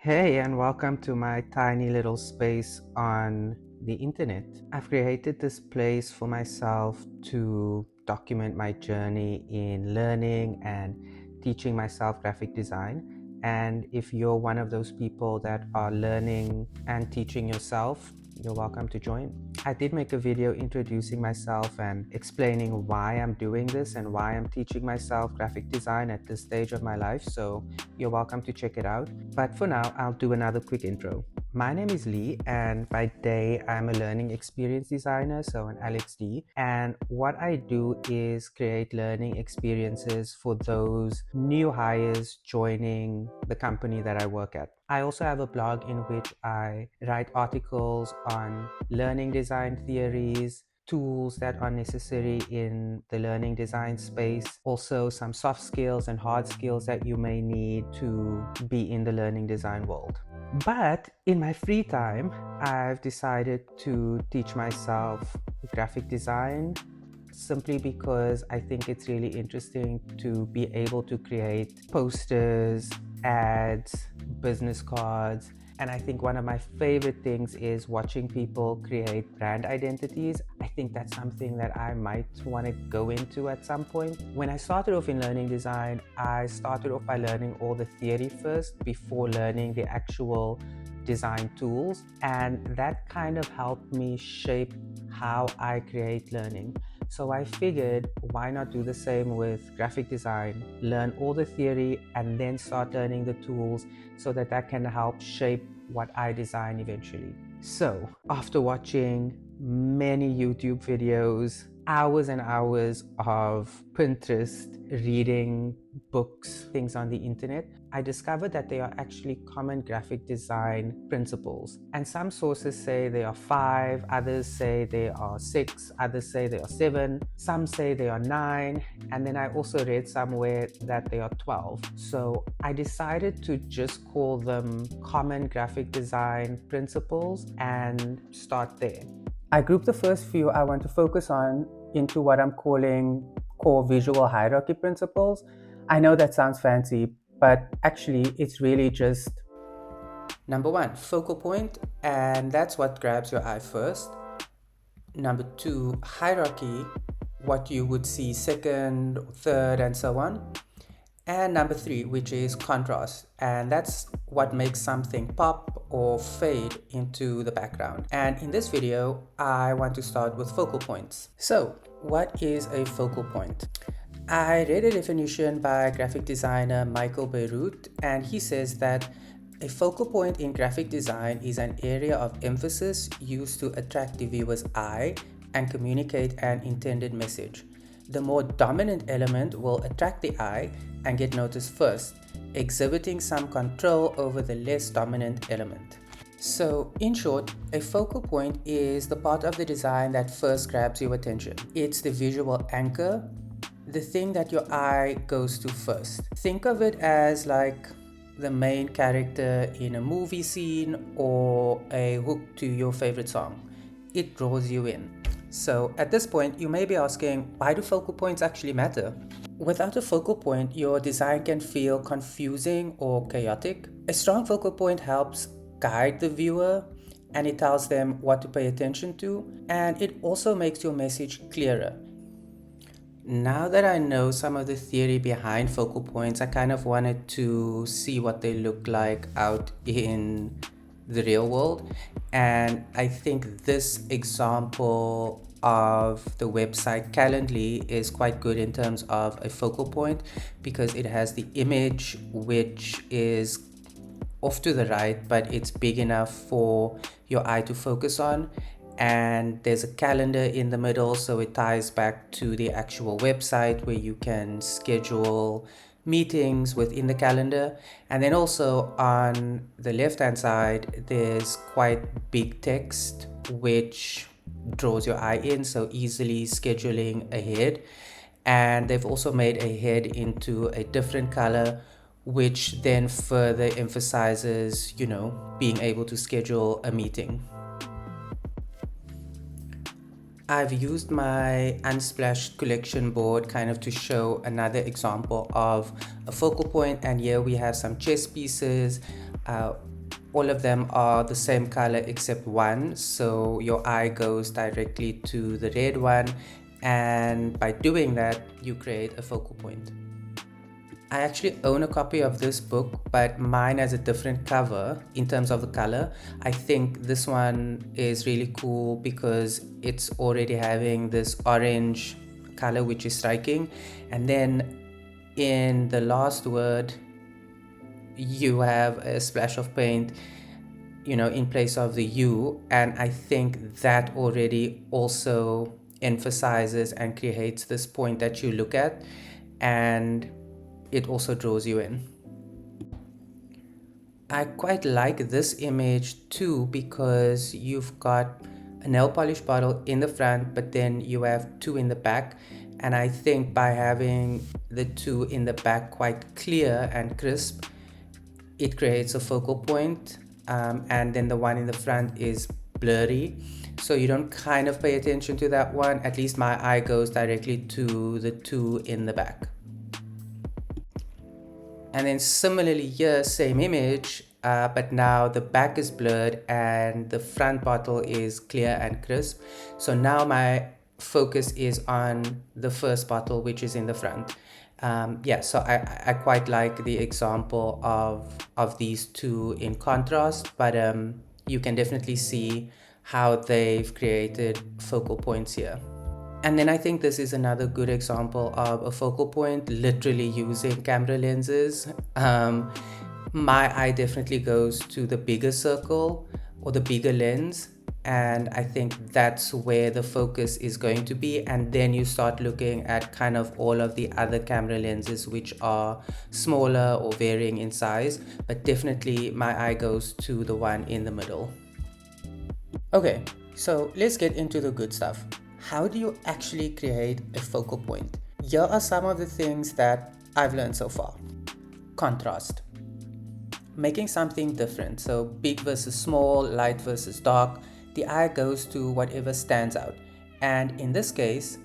Hey, and welcome to my tiny little space on the internet. I've created this place for myself to document my journey in learning and teaching myself graphic design. And if you're one of those people that are learning and teaching yourself, you're welcome to join. I did make a video introducing myself and explaining why I'm doing this and why I'm teaching myself graphic design at this stage of my life, so you're welcome to check it out. But for now, I'll do another quick intro. My name is Lee, and by day, I'm a learning experience designer, so an LXD. And what I do is create learning experiences for those new hires joining the company that I work at. I also have a blog in which I write articles on learning design theories, tools that are necessary in the learning design space, also some soft skills and hard skills that you may need to be in the learning design world. But in my free time, I've decided to teach myself graphic design simply because I think it's really interesting to be able to create posters, ads, business cards. And I think one of my favorite things is watching people create brand identities. I think that's something that I might want to go into at some point. When I started off in learning design, I started off by learning all the theory first before learning the actual design tools. And that kind of helped me shape how I create learning. So I figured, why not do the same with graphic design, learn all the theory and then start learning the tools so that that can help shape what I design eventually. So after watching many YouTube videos, hours and hours of Pinterest, reading books, things on the internet, I discovered that there are actually common graphic design principles. And some sources say there are 5, others say there are 6, others say there are 7, some say there are 9, and then I also read somewhere that there are 12. So I decided to just call them common graphic design principles and start there. I grouped the first few I want to focus on into what I'm calling core visual hierarchy principles. I know that sounds fancy, but actually it's really just number 1, focal point, and that's what grabs your eye first. Number 2, hierarchy, what you would see second, third, and so on. And number 3, which is contrast, and that's what makes something pop or fade into the background. And in this video, I want to start with focal points. So, what is a focal point? I read a definition by graphic designer Michael Beirut, and he says that a focal point in graphic design is an area of emphasis used to attract the viewer's eye and communicate an intended message. The more dominant element will attract the eye and get noticed first, exhibiting some control over the less dominant element. So, in short, a focal point is the part of the design that first grabs your attention. It's the visual anchor, the thing that your eye goes to first. Think of it as like the main character in a movie scene or a hook to your favorite song. It draws you in. So at this point, you may be asking, why do focal points actually matter? Without a focal point, your design can feel confusing or chaotic. A strong focal point helps guide the viewer, and it tells them what to pay attention to, and it also makes your message clearer. Now that I know some of the theory behind focal points, I kind of wanted to see what they look like out in the real world. And I think this example of the website Calendly is quite good in terms of a focal point, because it has the image which is off to the right, but it's big enough for your eye to focus on. And there's a calendar in the middle, so it ties back to the actual website where you can schedule meetings within the calendar. And then also on the left hand side, there's quite big text which draws your eye in, so easily scheduling ahead. And they've also made a head into a different color, which then further emphasizes, being able to schedule a meeting. I've used my Unsplash collection board kind of to show another example of a focal point, and here we have some chess pieces. all of them are the same color except one, so your eye goes directly to the red one, and by doing that you create a focal point. I actually own a copy of this book, but mine has a different cover in terms of the color. I think this one is really cool because it's already having this orange color, which is striking, and then in the last word you have a splash of paint, you know, in place of the U, and I think that already also emphasizes and creates this point that you look at, and it also draws you in. I quite like this image too because you've got a nail polish bottle in the front, but then you have two in the back, and I think by having the two in the back quite clear and crisp, it creates a focal point, and then the one in the front is blurry, so you don't kind of pay attention to that one. At least my eye goes directly to the two in the back. And then similarly here, same image, but now the back is blurred and the front bottle is clear and crisp. So now my focus is on the first bottle, which is in the front. Yeah, so I quite like the example of these two in contrast, but you can definitely see how they've created focal points here. And then I think this is another good example of a focal point literally using camera lenses. My eye definitely goes to the bigger circle or the bigger lens, and I think that's where the focus is going to be, and then you start looking at kind of all of the other camera lenses which are smaller or varying in size, but definitely my eye goes to the one in the middle. Okay, so let's get into the good stuff. How do you actually create a focal point? Here are some of the things that I've learned so far. Contrast. Making something different, so big versus small, light versus dark. The eye goes to whatever stands out. And in this case,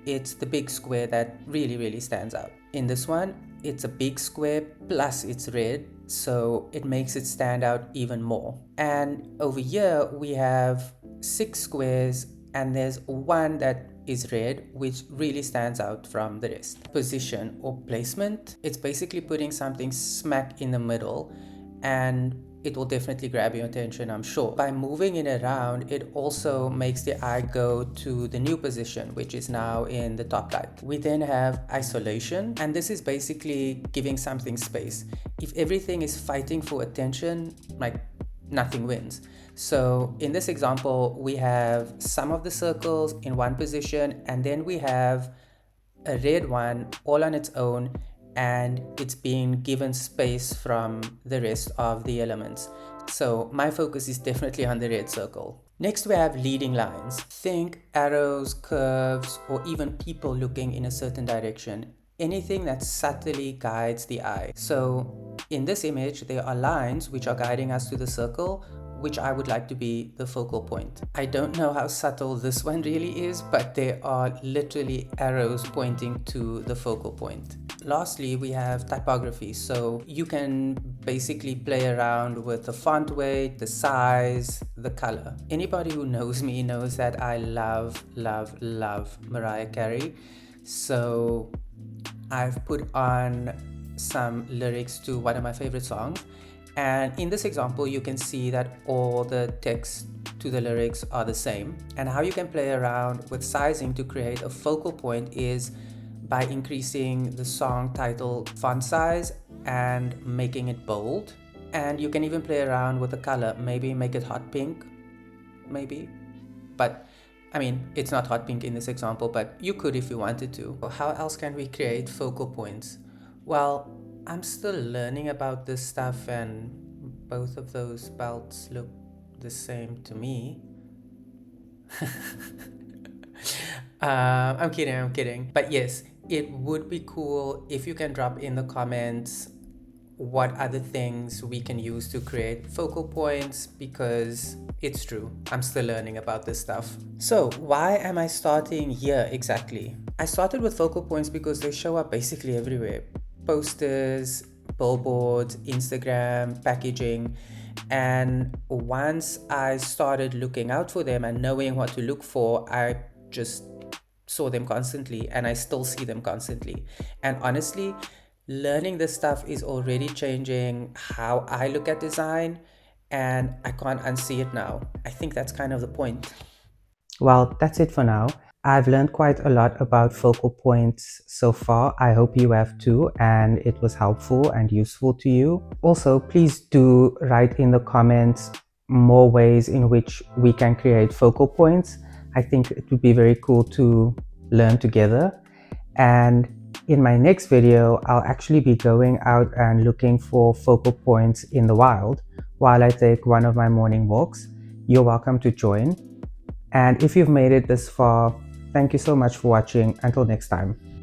it's the big square that really stands out. In this one, it's a big square plus it's red, so it makes it stand out even more. And over here, we have 6 squares, and there's one that is red, which really stands out from the rest. Position or placement, it's basically putting something smack in the middle, and it will definitely grab your attention, I'm sure. By moving it around, it also makes the eye go to the new position, which is now in the top right. We then have isolation, and this is basically giving something space. If everything is fighting for attention, like, nothing wins. So in this example, we have some of the circles in one position, and then we have a red one all on its own, and it's being given space from the rest of the elements. So my focus is definitely on the red circle. Next, we have leading lines. Think arrows, curves, or even people looking in a certain direction. Anything that subtly guides the eye. So in this image, there are lines which are guiding us to the circle, which I would like to be the focal point. I don't know how subtle this one really is, but there are literally arrows pointing to the focal point. Lastly, we have typography. So you can basically play around with the font weight, the size, the color. Anybody who knows me knows that I love Mariah Carey. So I've put on some lyrics to one of my favorite songs. And in this example, you can see that all the text to the lyrics are the same. And how you can play around with sizing to create a focal point is by increasing the song title font size and making it bold. And you can even play around with the color, maybe make it hot pink, maybe. But I mean, it's not hot pink in this example, but you could if you wanted to. How else can we create focal points? Well, I'm still learning about this stuff, and both of those belts look the same to me. I'm kidding. But yes, it would be cool if you can drop in the comments what other things we can use to create focal points, because it's true, I'm still learning about this stuff. So why am I starting here exactly? I started with focal points because they show up basically everywhere. Posters, billboards, Instagram, packaging, And once I started looking out for them and knowing what to look for, I just saw them constantly, and I still see them constantly. And honestly, learning this stuff is already changing how I look at design, and I can't unsee it now. I think that's kind of the point. Well, that's it for now. I've learned quite a lot about focal points so far. I hope you have too, and it was helpful and useful to you. Also, please do write in the comments more ways in which we can create focal points. I think it would be very cool to learn together. And in my next video, I'll actually be going out and looking for focal points in the wild while I take one of my morning walks. You're welcome to join. And if you've made it this far, thank you so much for watching. Until next time.